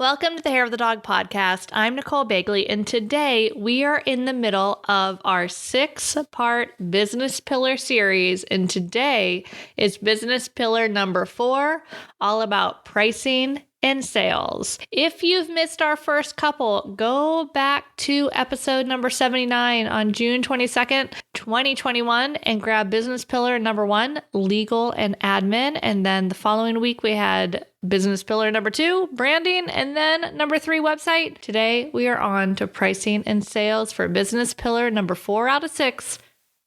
Welcome to the Hair of the Dog podcast. I'm Nicole Begley, and today we are in the middle of our 6-part business pillar series. And today is business pillar number 4, all about pricing and sales. If you've missed our first couple, go back to episode number 79 on June 22nd, 2021, and grab business pillar number 1, legal and admin. And then the following week, we had business pillar number 2, branding, and then number 3, website. Today, we are on to pricing and sales for business pillar number 4 out of 6.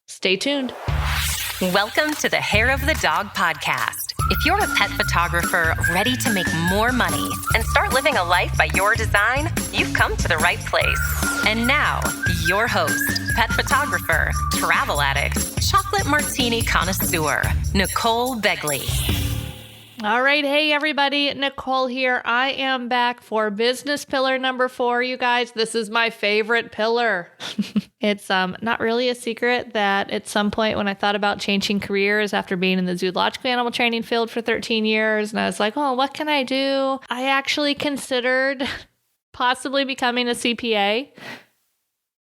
Stay tuned. Welcome to the Hair of the Dog podcast. If you're a pet photographer ready to make more money and start living a life by your design, you've come to the right place. And now, your host, pet photographer, travel addict, chocolate martini connoisseur, Nicole Begley. All right. Hey, everybody. Nicole here. I am back for business pillar number 4, you guys. This is my favorite pillar. It's not really a secret that at some point when I thought about changing careers after being in the zoological animal training field for 13 years, and I was like, oh, what can I do? I actually considered possibly becoming a CPA.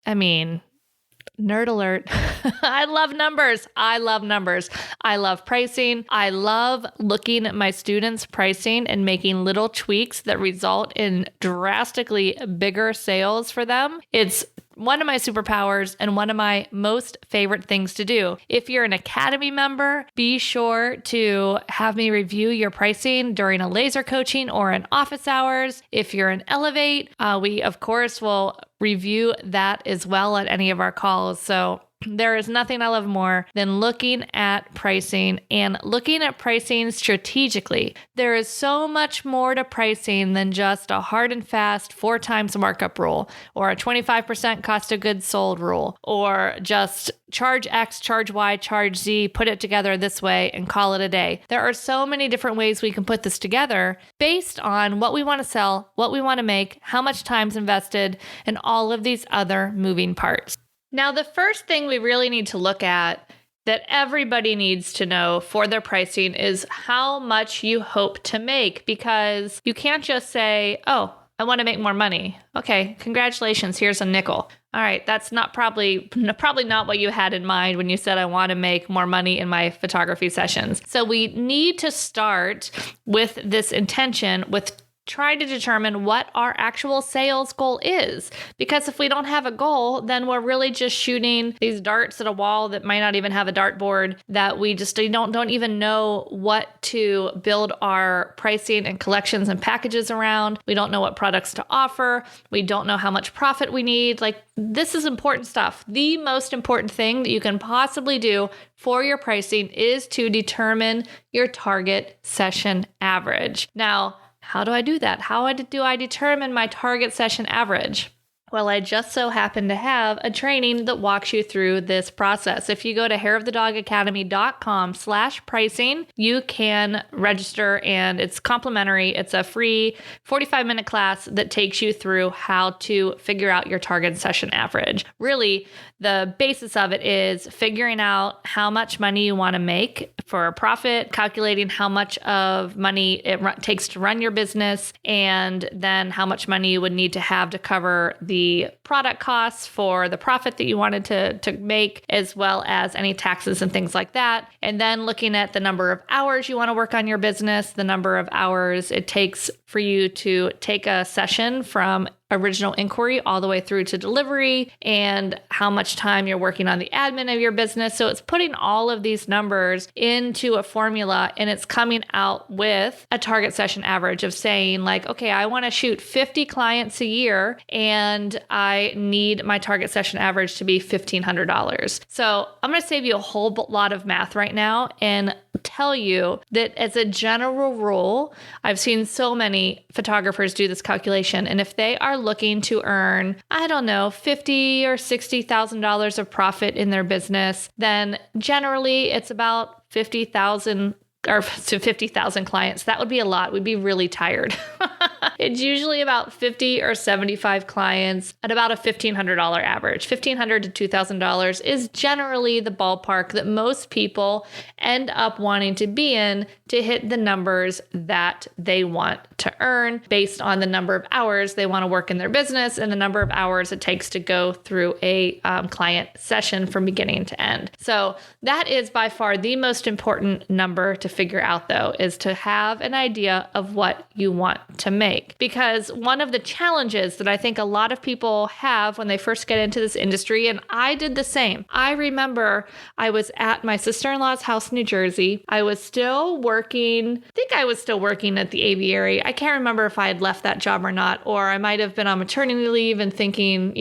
I mean, nerd alert. I love numbers. I love pricing. I love looking at my students' pricing and making little tweaks that result in drastically bigger sales for them. It's one of my superpowers and one of my most favorite things to do. If you're an Academy member, be sure to have me review your pricing during a laser coaching or in office hours. If you're an Elevate, we of course will review that as well at any of our calls. So there is nothing I love more than looking at pricing and looking at pricing strategically. There is so much more to pricing than just a hard and fast 4 times markup rule or a 25% cost of goods sold rule or just charge X, charge Y, charge Z, put it together this way and call it a day. There are so many different ways we can put this together based on what we want to sell, what we want to make, how much time's invested, and all of these other moving parts. Now, the first thing we really need to look at that everybody needs to know for their pricing is how much you hope to make, because you can't just say, oh, I want to make more money. Okay, congratulations, here's a nickel. All right, that's probably not what you had in mind when you said I want to make more money in my photography sessions. So we need to start with this intention with trying to determine what our actual sales goal is. Because if we don't have a goal, then we're really just shooting these darts at a wall that might not even have a dartboard, that we just don't even know what to build our pricing and collections and packages around. We don't know what products to offer. We don't know how much profit we need. Like, this is important stuff. The most important thing that you can possibly do for your pricing is to determine your target session average. Now, how do I do that? How do I determine my target session average? Well, I just so happen to have a training that walks you through this process. If you go to hairofthedogacademy.com/pricing, you can register and it's complimentary. It's a free 45-minute class that takes you through how to figure out your target session average. Really, the basis of it is figuring out how much money you want to make for a profit, calculating how much of money it takes to run your business, and then how much money you would need to have to cover the product costs for the profit that you wanted to make, as well as any taxes and things like that. And then looking at the number of hours you want to work on your business, the number of hours it takes for you to take a session from original inquiry all the way through to delivery, and how much time you're working on the admin of your business. So it's putting all of these numbers into a formula, and it's coming out with a target session average of saying like, okay, I want to shoot 50 clients a year and I need my target session average to be $1,500. So I'm going to save you a whole lot of math right now and tell you that as a general rule, I've seen so many photographers do this calculation. And if they are looking to earn, I don't know, $50,000 or $60,000 of profit in their business, then generally it's about $50,000 or to 50,000 clients. That would be a lot. We'd be really tired. It's usually about 50 or 75 clients at about a $1,500 average. $1,500 to $2,000 is generally the ballpark that most people end up wanting to be in to hit the numbers that they want to earn based on the number of hours they want to work in their business and the number of hours it takes to go through a client session from beginning to end. So that is by far the most important number to figure out, though, is to have an idea of what you want to make. Because one of the challenges that I think a lot of people have when they first get into this industry, and I did the same. I remember I was at my sister-in-law's house in New Jersey. I was still working, I think I was still working at the aviary. I can't remember if I had left that job or not, or I might have been on maternity leave and thinking,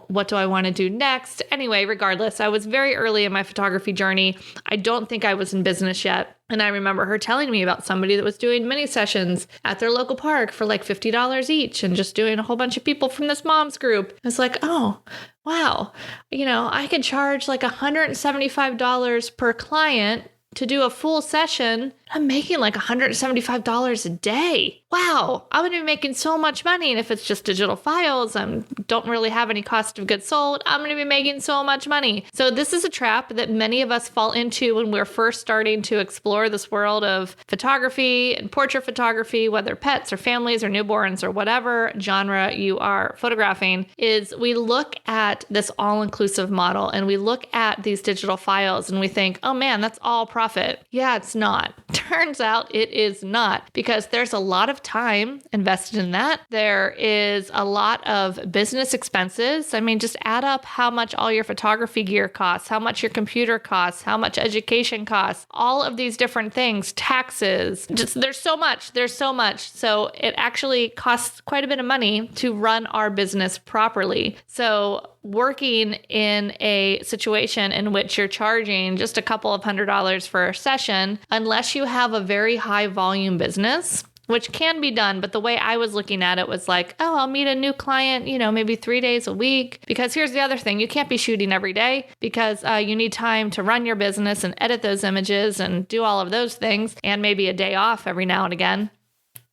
what do I want to do next? Anyway, regardless, I was very early in my photography journey. I don't think I was in business yet. And I remember her telling me about somebody that was doing mini sessions at their local park for like $50 each and just doing a whole bunch of people from this mom's group. It's like, oh, wow. I could charge like $175 per client to do a full session. I'm making like $175 a day. Wow, I'm going to be making so much money. And if it's just digital files, I don't really have any cost of goods sold, I'm going to be making so much money. So this is a trap that many of us fall into when we're first starting to explore this world of photography and portrait photography, whether pets or families or newborns or whatever genre you are photographing, is we look at this all-inclusive model and we look at these digital files and we think, oh man, that's all profit. Yeah, it's not. Turns out it is not, because there's a lot of time invested in that. There is a lot of business expenses. I mean, just add up how much all your photography gear costs, how much your computer costs, how much education costs, all of these different things, taxes, just there's so much. So it actually costs quite a bit of money to run our business properly. So working in a situation in which you're charging just a couple of $100s for a session, unless you have a very high volume business, which can be done. But the way I was looking at it was like, oh, I'll meet a new client, maybe 3 days a week. Because here's the other thing. You can't be shooting every day because you need time to run your business and edit those images and do all of those things, and maybe a day off every now and again,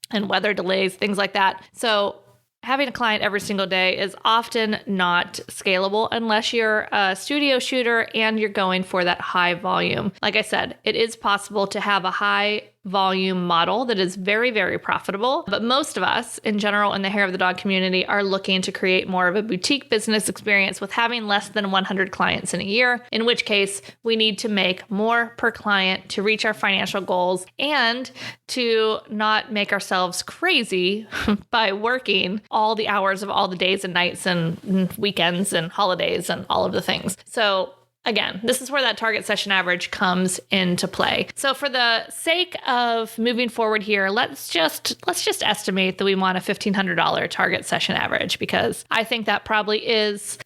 and weather delays, things like that. So having a client every single day is often not scalable unless you're a studio shooter and you're going for that high volume. Like I said, it is possible to have a high volume model that is very, very profitable. But most of us in general in the Hair of the Dog community are looking to create more of a boutique business experience with having less than 100 clients in a year, in which case we need to make more per client to reach our financial goals and to not make ourselves crazy by working all the hours of all the days and nights and weekends and holidays and all of the things. So again, this is where that target session average comes into play. So for the sake of moving forward here, let's just estimate that we want a $1,500 target session average, because I think that probably is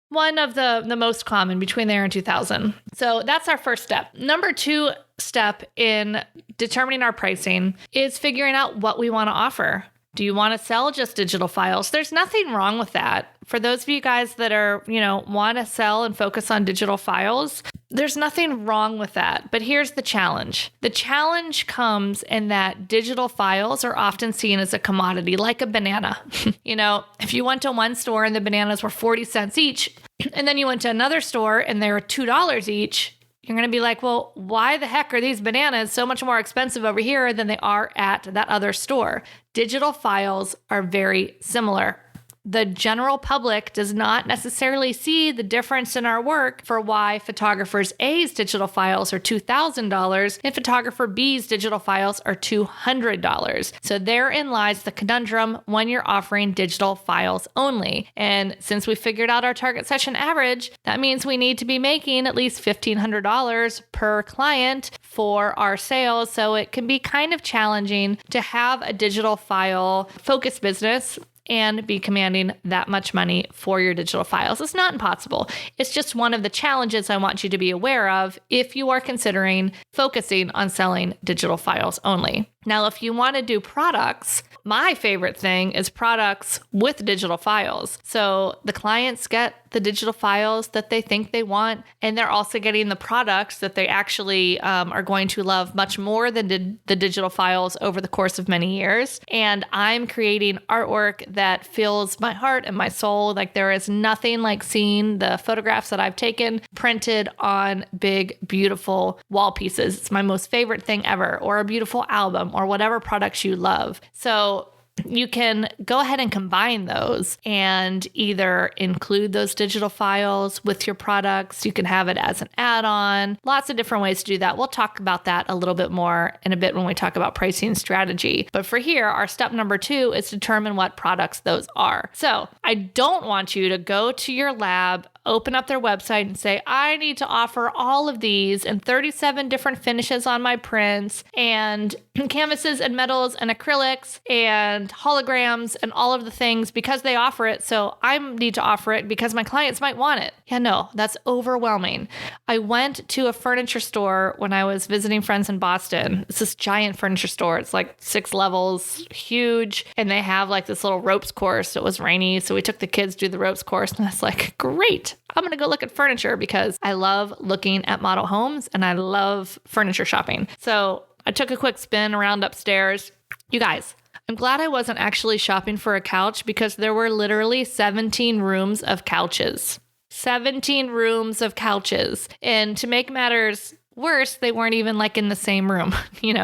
one of the most common, between there and 2,000. So that's our first step. Number 2 step in determining our pricing is figuring out what we want to offer. Do you want to sell just digital files? There's nothing wrong with that. For those of you guys that are, want to sell and focus on digital files, there's nothing wrong with that. But here's the challenge. The challenge comes in that digital files are often seen as a commodity, like a banana. If you went to one store and the bananas were 40 cents each, and then you went to another store and they were $2 each, you're going to be like, well, why the heck are these bananas so much more expensive over here than they are at that other store? Digital files are very similar. The general public does not necessarily see the difference in our work for why photographers A's digital files are $2,000 and photographer B's digital files are $200. So therein lies the conundrum when you're offering digital files only. And since we figured out our target session average, that means we need to be making at least $1,500 per client for our sales. So it can be kind of challenging to have a digital file focused business and be commanding that much money for your digital files. It's not impossible. It's just one of the challenges I want you to be aware of if you are considering focusing on selling digital files only. Now, if you want to do products, my favorite thing is products with digital files. So the clients get the digital files that they think they want, and they're also getting the products that they actually are going to love much more than the digital files over the course of many years. And I'm creating artwork that fills my heart and my soul. Like there is nothing like seeing the photographs that I've taken printed on big, beautiful wall pieces. It's my most favorite thing ever, or a beautiful album, or whatever products you love. So you can go ahead and combine those and either include those digital files with your products. You can have it as an add-on. Lots of different ways to do that. We'll talk about that a little bit more in a bit when we talk about pricing strategy. But for here, our step number 2 is determine what products those are. So I don't want you to go to your lab, open up their website and say, I need to offer all of these and 37 different finishes on my prints and canvases and metals and acrylics and holograms and all of the things because they offer it. So I need to offer it because my clients might want it. Yeah, no, that's overwhelming. I went to a furniture store when I was visiting friends in Boston. It's this giant furniture store. It's like 6 levels, huge. And they have like this little ropes course. It was rainy. So we took the kids to do the ropes course. And I was like, great. I'm going to go look at furniture because I love looking at model homes and I love furniture shopping. So I took a quick spin around upstairs. You guys, I'm glad I wasn't actually shopping for a couch because there were literally 17 rooms of couches. 17 rooms of couches. And to make matters worse, they weren't even like in the same room,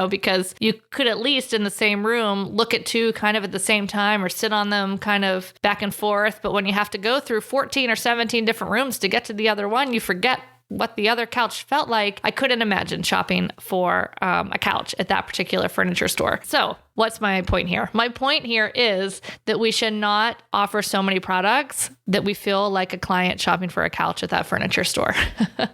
because you could at least in the same room look at 2 kind of at the same time or sit on them kind of back and forth. But when you have to go through 14 or 17 different rooms to get to the other one, you forget what the other couch felt like. I couldn't imagine shopping for a couch at that particular furniture store. So what's my point here? My point here is that we should not offer so many products that we feel like a client shopping for a couch at that furniture store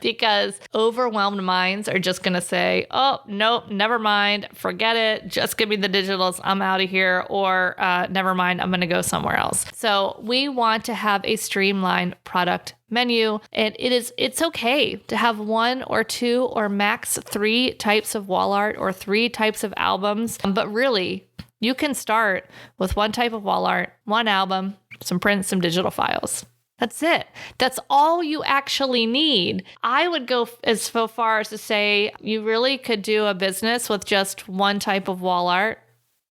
because overwhelmed minds are just going to say, oh, nope, never mind. Forget it. Just give me the digitals. I'm out of here. Or never mind. I'm going to go somewhere else. So we want to have a streamlined product menu. And it's okay to have 1 or 2 or max 3 types of wall art or 3 types of albums. But really, you can start with 1 type of wall art, 1 album, some prints, some digital files. That's it. That's all you actually need. I would go as far as to say you really could do a business with just 1 type of wall art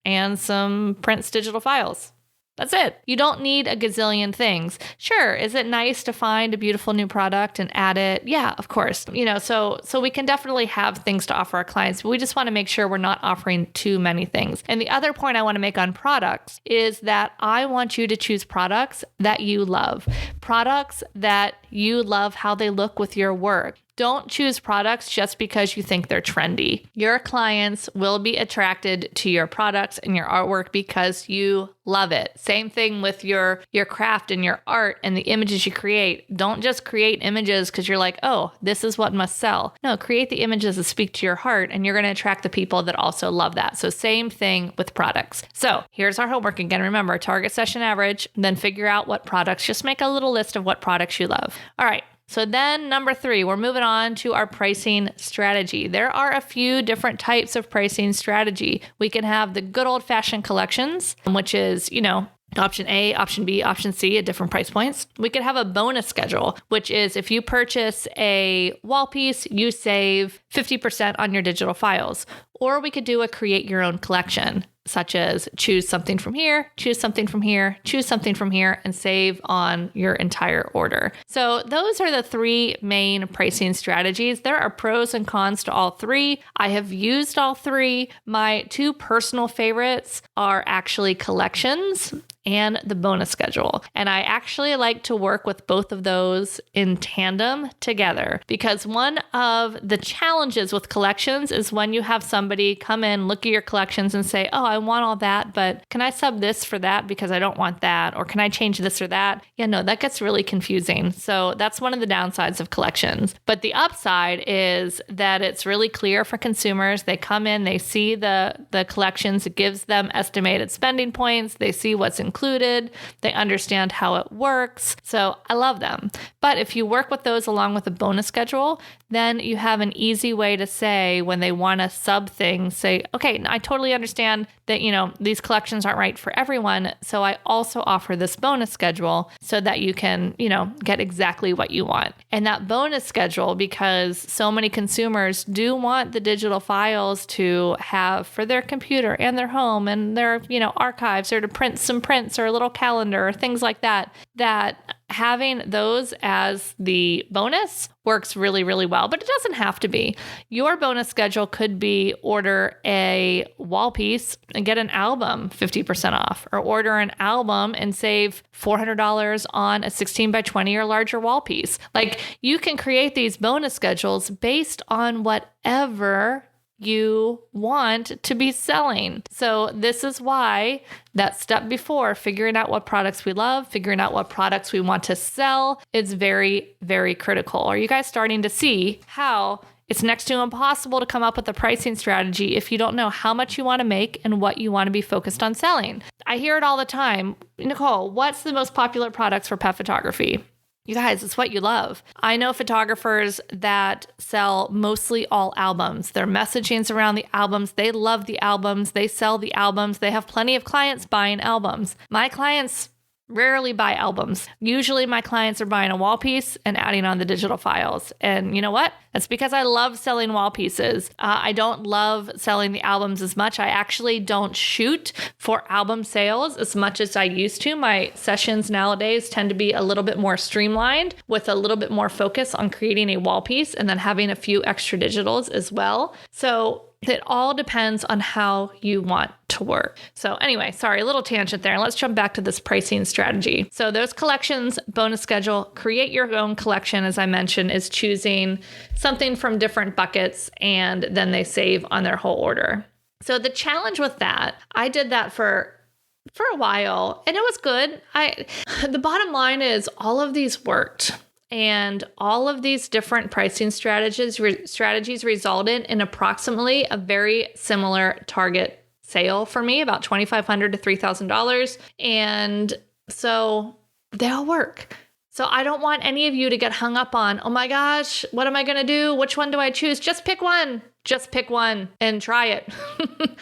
and some prints, digital files. That's it. You don't need a gazillion things. Sure, is it nice to find a beautiful new product and add it? Yeah, of course. So we can definitely have things to offer our clients, but we just want to make sure we're not offering too many things. And the other point I want to make on products is that I want you to choose products that you love. Products that you love how they look with your work. Don't choose products just because you think they're trendy. Your clients will be attracted to your products and your artwork because you love it. Same thing with your craft and your art and the images you create. Don't just create images because you're like, oh, this is what must sell. No, create the images that speak to your heart and you're going to attract the people that also love that. So same thing with products. So here's our homework again. Remember, target session average, then figure out what products. Just make a little list of what products you love. All right. So then number 3, we're moving on to our pricing strategy. There are a few different types of pricing strategy. We can have the good old fashioned collections, which is, option A, option B, option C at different price points. We could have a bonus schedule, which is if you purchase a wall piece, you save 50% on your digital files. Or we could do a create your own collection, such as choose something from here, choose something from here, choose something from here, and save on your entire order. So those are the 3 main pricing strategies. There are pros and cons to all 3. I have used all 3. My 2 personal favorites are actually collections and the bonus schedule. And I actually like to work with both of those in tandem together because one of the challenges with collections is when you have somebody come in, look at your collections and say, oh, I want all that, but can I sub this for that because I don't want that? Or can I change this or that? Yeah, no, that gets really confusing. So that's one of the downsides of collections. But the upside is that it's really clear for consumers. They come in, they see the collections. It gives them estimated spending points. They see what's included included. They understand how it works. So I love them. But if you work with those along with a bonus schedule, then you have an easy way to say when they want to sub things, say, okay, I totally understand that, these collections aren't right for everyone. So I also offer this bonus schedule so that you can, get exactly what you want. And that bonus schedule, because so many consumers do want the digital files to have for their computer and their home and their, archives, or to print some prints or a little calendar or things like that, that having those as the bonus works really, really well, but it doesn't have to be. Your bonus schedule could be order a wall piece and get an album 50% off, or order an album and save $400 on a 16 by 20 or larger wall piece. Like, you can create these bonus schedules based on whatever you want to be selling. So this is why that step before, figuring out what products we love, figuring out what products we want to sell, is very, very critical. Are you guys starting to see how it's next to impossible to come up with a pricing strategy if you don't know how much you want to make and what you want to be focused on selling? I hear it all the time. Nicole, what's the most popular products for pet photography? You guys, it's what you love. I know photographers that sell mostly all albums. Their messaging's around the albums. They love the albums. They sell the albums. They have plenty of clients buying albums. My clients rarely buy albums. Usually my clients are buying a wall piece and adding on the digital files. And you know what? That's because I love selling wall pieces. I don't love selling the albums as much. I actually don't shoot for album sales as much as I used to. My sessions nowadays tend to be a little bit more streamlined, with a little bit more focus on creating a wall piece and then having a few extra digitals as well. So it all depends on how you want to work. So anyway, sorry, a little tangent there. Let's jump back to this pricing strategy. So those collections, bonus schedule, create your own collection, as I mentioned, is choosing something from different buckets, and then they save on their whole order. So the challenge with that, I did that for a while, and it was good. The bottom line is all of these worked. And all of these different pricing strategies resulted in approximately a very similar target sale for me, about $2,500 to $3,000. And so they all work. So I don't want any of you to get hung up on, oh my gosh, what am I going to do? Which one do I choose? Just pick one. Just pick one and try it.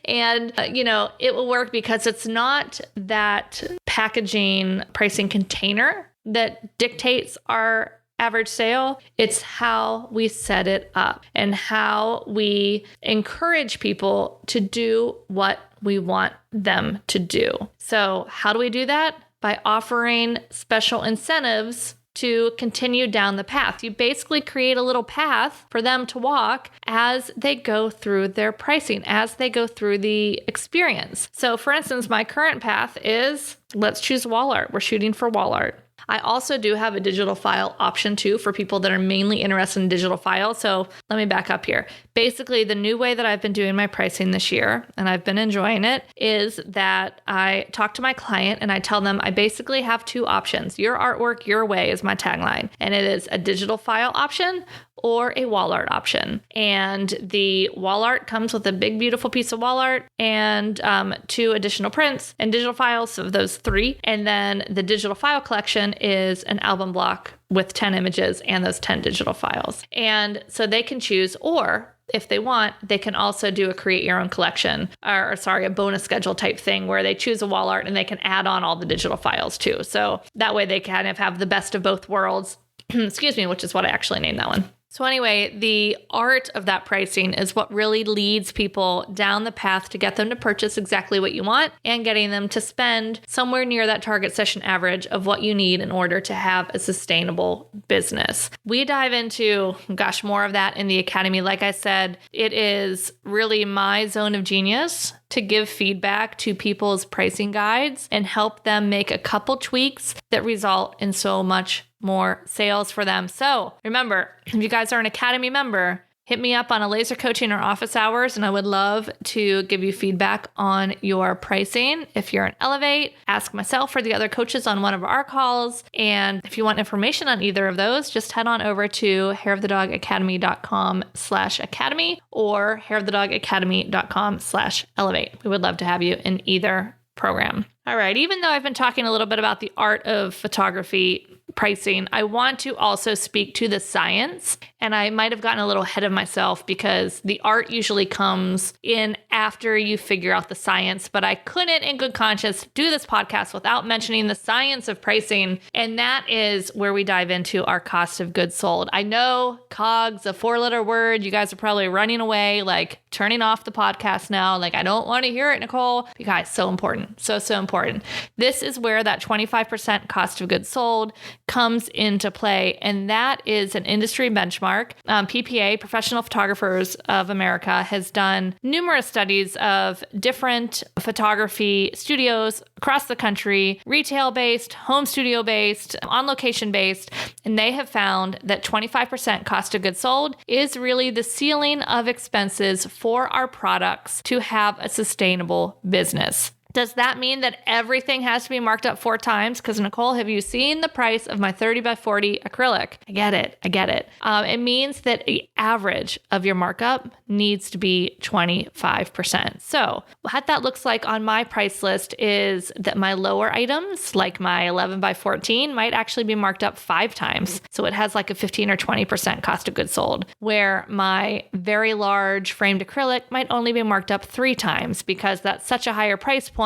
And, it will work, because it's not that packaging pricing container that dictates our average sale. It's how we set it up and how we encourage people to do what we want them to do. So how do we do that? By offering special incentives to continue down the path. You basically create a little path for them to walk as they go through their pricing, as they go through the experience. So for instance, my current path is, let's choose wall art. We're shooting for wall art. I also do have a digital file option too for people that are mainly interested in digital files. So let me back up here. Basically, the new way that I've been doing my pricing this year, and I've been enjoying it, is that I talk to my client and I tell them I basically have two options. Your artwork, your way is my tagline. And it is a digital file option or a wall art option. And the wall art comes with a big, beautiful piece of wall art and 2 additional prints and digital files of those 3. And then the digital file collection is an album block with 10 images and those 10 digital files. And so they can choose, or if they want, they can also do a create your own collection, or a bonus schedule type thing where they choose a wall art and they can add on all the digital files too. So that way they kind of have the best of both worlds, excuse me, which is what I actually named that one. So anyway, the art of that pricing is what really leads people down the path to get them to purchase exactly what you want and getting them to spend somewhere near that target session average of what you need in order to have a sustainable business. We dive into, more of that in the Academy. Like I said, it is really my zone of genius to give feedback to people's pricing guides and help them make a couple tweaks that result in so much more sales for them. So remember, if you guys are an Academy member, hit me up on a laser coaching or office hours, and I would love to give you feedback on your pricing. If you're an Elevate, ask myself or the other coaches on one of our calls. And if you want information on either of those, just head on over to hairofthedogacademy.com/academy or hairofthedogacademy.com/elevate. We would love to have you in either program. All right. Even though I've been talking a little bit about the art of photography pricing, I want to also speak to the science. And I might have gotten a little ahead of myself because the art usually comes in after you figure out the science. But I couldn't, in good conscience, do this podcast without mentioning the science of pricing. And that is where we dive into our cost of goods sold. I know COGS, a 4-letter word. You guys are probably running away, like turning off the podcast now. Like, I don't want to hear it, Nicole. You guys, so important. So important. This is where that 25% cost of goods sold comes into play. And that is an industry benchmark. PPA, Professional Photographers of America, has done numerous studies of different photography studios across the country, retail-based, home studio-based, on-location-based, and they have found that 25% cost of goods sold is really the ceiling of expenses for our products to have a sustainable business. Does that mean that everything has to be marked up 4 times? Because Nicole, have you seen the price of my 30 by 40 acrylic? I get it. It means that the average of your markup needs to be 25%. So what that looks like on my price list is that my lower items, like my 11 by 14, might actually be marked up 5 times. So it has like a 15 or 20% cost of goods sold, where my very large framed acrylic might only be marked up 3 times because that's such a higher price point.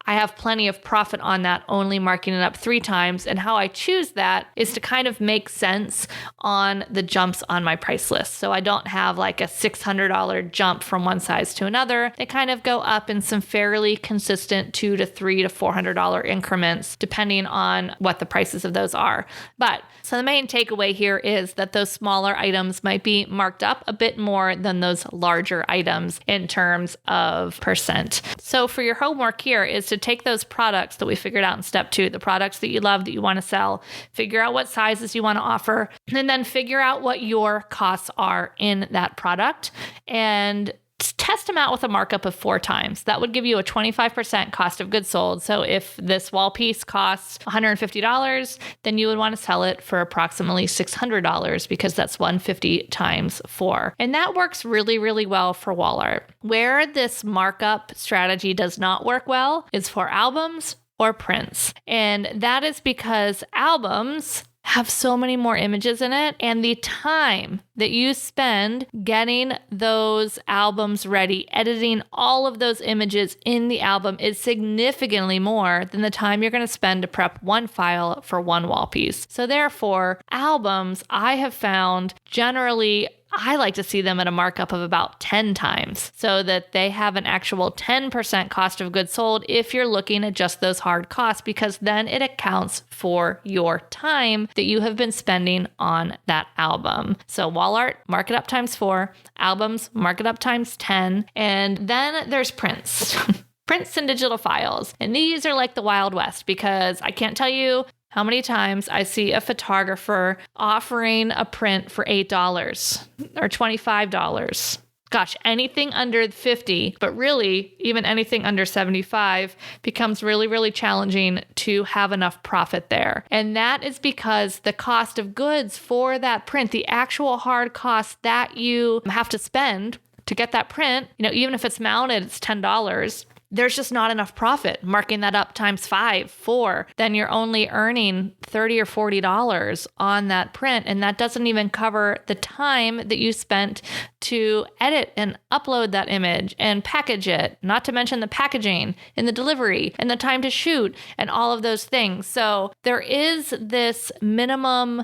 I have plenty of profit on that, only marking it up 3 times. And how I choose that is to kind of make sense on the jumps on my price list. So I don't have like a $600 jump from one size to another. They kind of go up in some fairly consistent $200 to $300 to $400 increments, depending on what the prices of those are. But so the main takeaway here is that those smaller items might be marked up a bit more than those larger items in terms of percent. So for your homework here is to take those products that we figured out in step 2, the products that you love, that you want to sell, figure out what sizes you want to offer, and then figure out what your costs are in that product and test them out with a markup of 4 times. That would give you a 25% cost of goods sold. So if this wall piece costs $150, then you would want to sell it for approximately $600 because that's 150 times 4. And that works really, really well for wall art. Where this markup strategy does not work well is for albums or prints. And that is because albums have so many more images in it, and the time that you spend getting those albums ready, editing all of those images in the album is significantly more than the time you're going to spend to prep one file for one wall piece. So therefore, albums, I have found generally I like to see them at a markup of about 10 times so that they have an actual 10% cost of goods sold if you're looking at just those hard costs, because then it accounts for your time that you have been spending on that album. So wall art, mark it up times 4, albums, mark it up times 10, and then there's prints. Prints and digital files. And these are like the Wild West because I can't tell you how many times I see a photographer offering a print for $8 or $25. Gosh, anything under 50, but really even anything under 75 becomes really, really challenging to have enough profit there. And that is because the cost of goods for that print, the actual hard cost that you have to spend to get that print, even if it's mounted, it's $10. There's just not enough profit. Marking that up times 5, 4, then you're only earning $30 or $40 on that print. And that doesn't even cover the time that you spent to edit and upload that image and package it, not to mention the packaging and the delivery and the time to shoot and all of those things. So there is this minimum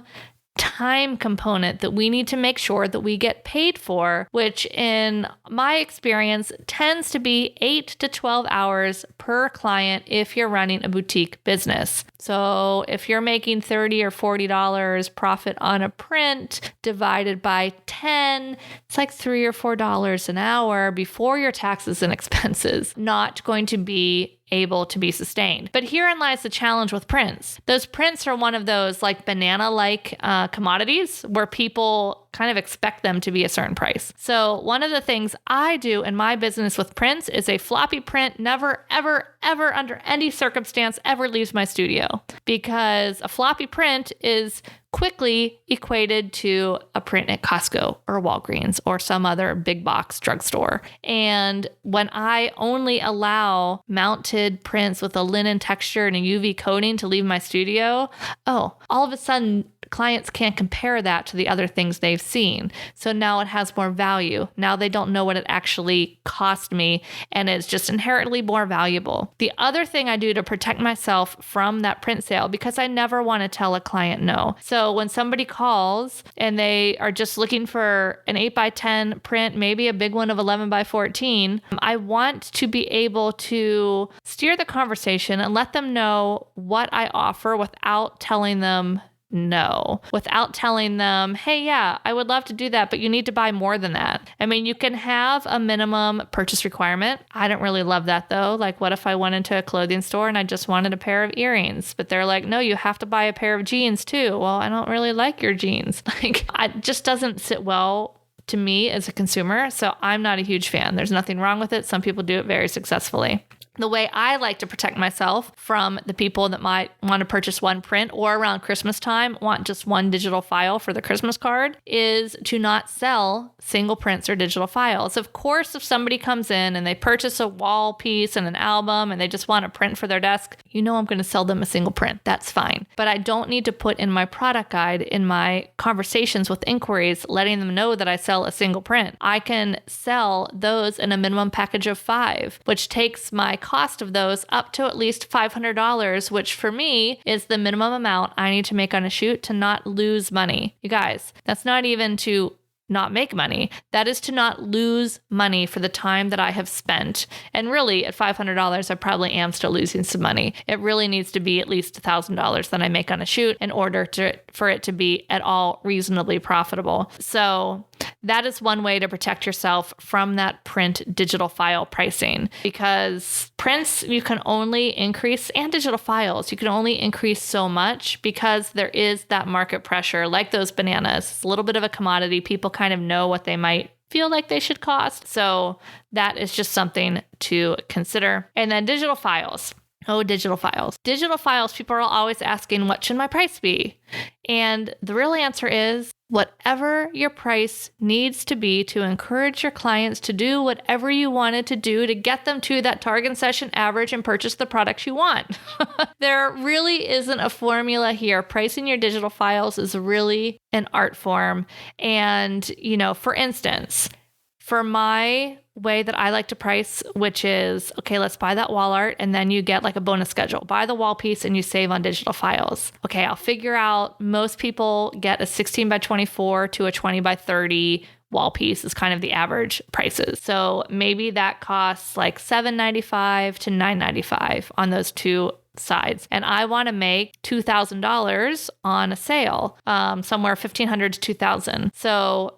time component that we need to make sure that we get paid for, which in my experience tends to be 8 to 12 hours per client if you're running a boutique business. So if you're making $30 or $40 profit on a print divided by 10, it's like $3 or $4 an hour before your taxes and expenses. Not going to be able to be sustained. But herein lies the challenge with prints. Those prints are one of those like banana-like commodities where people kind of expect them to be a certain price. So one of the things I do in my business with prints is a floppy print never, ever, ever under any circumstance ever leaves my studio, because a floppy print is quickly equated to a print at Costco or Walgreens or some other big box drugstore. And when I only allow mounted prints with a linen texture and a UV coating to leave my studio, all of a sudden clients can't compare that to the other things they've seen. So now it has more value. Now they don't know what it actually cost me, and it's just inherently more valuable. The other thing I do to protect myself from that print sale, because I never want to tell a client no. So when somebody calls and they are just looking for an 8x10 print, maybe a big one of 11x14, I want to be able to steer the conversation and let them know what I offer without telling them no, without telling them, hey, yeah, I would love to do that, but you need to buy more than that. I mean, you can have a minimum purchase requirement. I don't really love that though. Like, what if I went into a clothing store and I just wanted a pair of earrings, but they're like, no, you have to buy a pair of jeans too. Well, I don't really like your jeans. Like, it just doesn't sit well to me as a consumer. So I'm not a huge fan. There's nothing wrong with it. Some people do it very successfully. The way I like to protect myself from the people that might want to purchase one print or around Christmas time want just one digital file for the Christmas card is to not sell single prints or digital files. Of course, if somebody comes in and they purchase a wall piece and an album and they just want a print for their desk, I'm going to sell them a single print. That's fine. But I don't need to put in my product guide, in my conversations with inquiries, letting them know that I sell a single print. I can sell those in a minimum package of 5, which takes my cost of those up to at least $500, which for me is the minimum amount I need to make on a shoot to not lose money. You guys, that's not even to not make money. That is to not lose money for the time that I have spent. And really, at $500, I probably am still losing some money. It really needs to be at least $1,000 that I make on a shoot in order for it to be at all reasonably profitable. So that is one way to protect yourself from that print digital file pricing, because prints you can only increase, and digital files you can only increase so much, because there is that market pressure. Like those bananas, it's a little bit of a commodity. People kind of know what they might feel like they should cost. So that is just something to consider. And then digital files. Digital files. Digital files, people are always asking, what should my price be? And the real answer is whatever your price needs to be to encourage your clients to do whatever you wanted to do to get them to that target session average and purchase the products you want. There really isn't a formula here. Pricing your digital files is really an art form. And, for instance, for my way that I like to price, which is, okay, let's buy that wall art, and then you get like a bonus schedule. Buy the wall piece and you save on digital files. Okay, I'll figure out most people get a 16x24 to a 20x30 wall piece is kind of the average prices. So maybe that costs like $7.95 to $9.95 on those two sides. And I want to make $2,000 on a sale, somewhere $1,500 to $2,000. So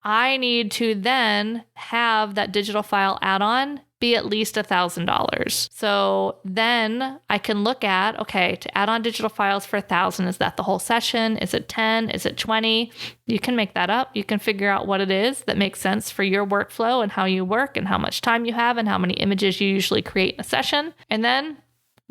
I need to then have that digital file add-on be at least $1,000. So then I can look at, okay, to add on digital files for 1,000, is that the whole session? Is it 10? Is it 20? You can make that up. You can figure out what it is that makes sense for your workflow and how you work and how much time you have and how many images you usually create in a session. And then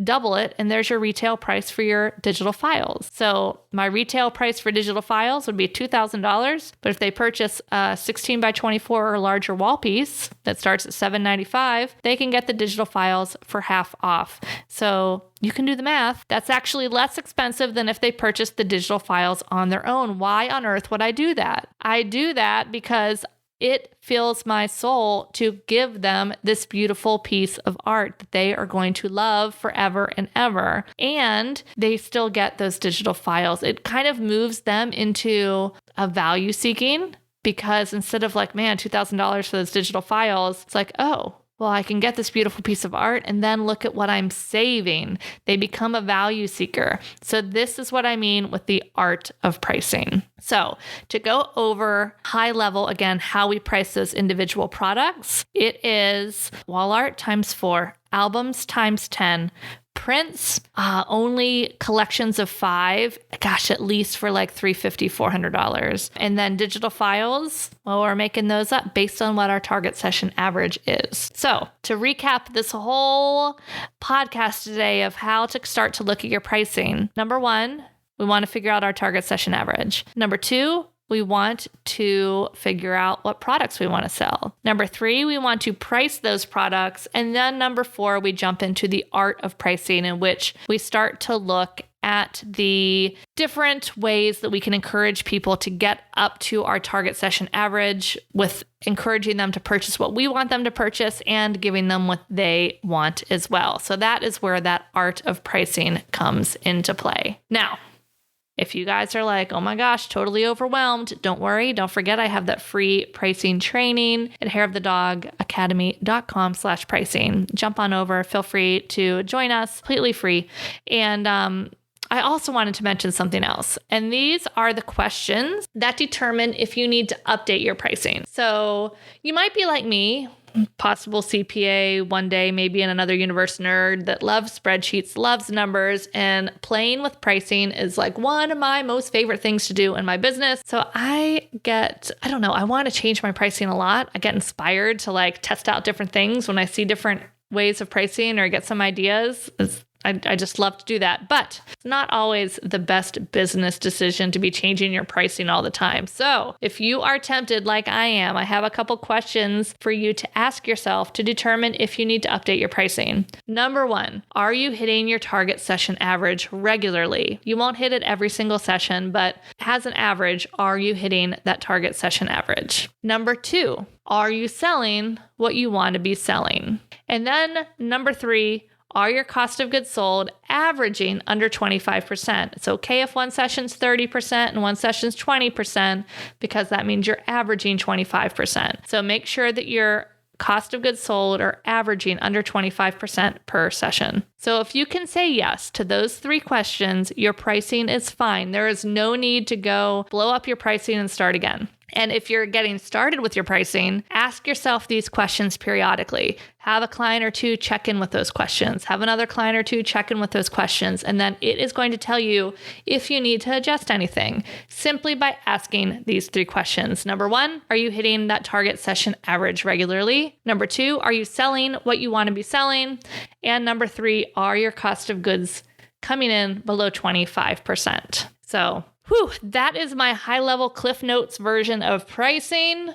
double it, and there's your retail price for your digital files. So my retail price for digital files would be $2,000, but if they purchase a 16x24 or larger wall piece that starts at $7.95, they can get the digital files for half off. So you can do the math. That's actually less expensive than if they purchased the digital files on their own. Why on earth would I do that? I do that because it fills my soul to give them this beautiful piece of art that they are going to love forever and ever. And they still get those digital files. It kind of moves them into a value seeking, because instead of like, man, $2,000 for those digital files, it's like, oh, well, I can get this beautiful piece of art and then look at what I'm saving. They become a value seeker. So this is what I mean with the art of pricing. So to go over high level, again, how we price those individual products, it is wall art times 4, albums times 10, prints, only collections of 5, gosh, at least for like $350, $400. And then digital files, well, we're making those up based on what our target session average is. So to recap this whole podcast today of how to start to look at your pricing, number 1, we want to figure out our target session average. Number 2, we want to figure out what products we want to sell. Number 3, we want to price those products. And then number 4, we jump into the art of pricing, in which we start to look at the different ways that we can encourage people to get up to our target session average, with encouraging them to purchase what we want them to purchase and giving them what they want as well. So that is where that art of pricing comes into play. Now, if you guys are like, oh my gosh, totally overwhelmed, don't worry. Don't forget, I have that free pricing training at hairofthedogacademy.com/pricing. Jump on over. Feel free to join us. Completely free. And I also wanted to mention something else. And these are the questions that determine if you need to update your pricing. So you might be like me, possible CPA one day, maybe in another universe nerd that loves spreadsheets, loves numbers, and playing with pricing is like one of my most favorite things to do in my business. So I want to change my pricing a lot. I get inspired to like test out different things when I see different ways of pricing or get some ideas. I just love to do that, but it's not always the best business decision to be changing your pricing all the time. So if you are tempted like I am, I have a couple questions for you to ask yourself to determine if you need to update your pricing. Number 1, are you hitting your target session average regularly? You won't hit it every single session, but as an average, are you hitting that target session average? Number 2, are you selling what you want to be selling? And then number 3, are your cost of goods sold averaging under 25%? It's okay if one session's 30% and one session's 20%, because that means you're averaging 25%. So make sure that your cost of goods sold are averaging under 25% per session. So if you can say yes to those 3 questions, your pricing is fine. There is no need to go blow up your pricing and start again. And if you're getting started with your pricing, ask yourself these questions periodically. Have a client or 2 check in with those questions. Have another client or 2 check in with those questions. And then it is going to tell you if you need to adjust anything simply by asking these 3 questions. Number 1, are you hitting that target session average regularly? Number 2, are you selling what you want to be selling? And number 3, are your cost of goods coming in below 25%? So that is my high-level Cliff Notes version of pricing.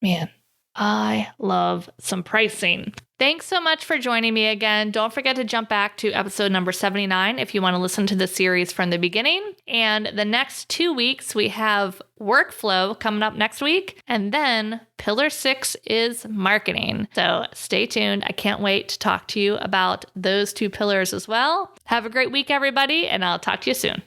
Man, I love some pricing. Thanks so much for joining me again. Don't forget to jump back to episode number 79 if you want to listen to the series from the beginning. And the next 2 weeks, we have workflow coming up next week. And then pillar 6 is marketing. So stay tuned. I can't wait to talk to you about those 2 pillars as well. Have a great week, everybody, and I'll talk to you soon.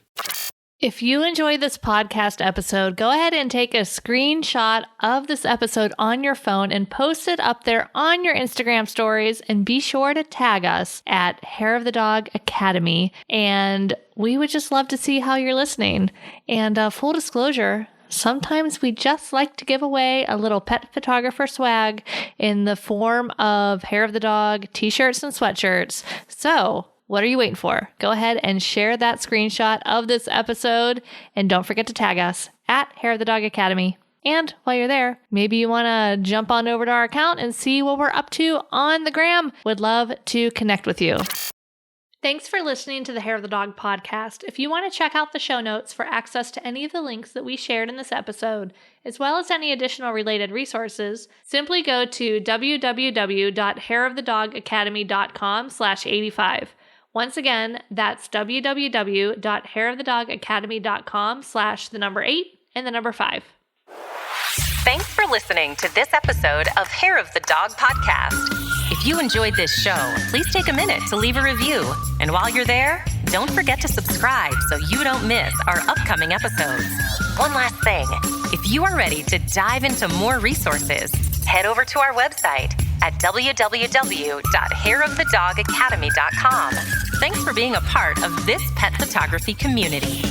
If you enjoyed this podcast episode, go ahead and take a screenshot of this episode on your phone and post it up there on your Instagram stories, and be sure to tag us at Hair of the Dog Academy. And we would just love to see how you're listening. And full disclosure, sometimes we just like to give away a little pet photographer swag in the form of Hair of the Dog t-shirts and sweatshirts. So what are you waiting for? Go ahead and share that screenshot of this episode. And don't forget to tag us at Hair of the Dog Academy. And while you're there, maybe you want to jump on over to our account and see what we're up to on the gram. Would love to connect with you. Thanks for listening to the Hair of the Dog podcast. If you want to check out the show notes for access to any of the links that we shared in this episode, as well as any additional related resources, simply go to www.hairofthedogacademy.com/85. Once again, that's www.hairofthedogacademy.com/8 and the number 5. Thanks for listening to this episode of Hair of the Dog podcast. If you enjoyed this show, please take a minute to leave a review. And while you're there, don't forget to subscribe so you don't miss our upcoming episodes. One last thing, if you are ready to dive into more resources, head over to our website at www.hairofthedogacademy.com. Thanks for being a part of this pet photography community.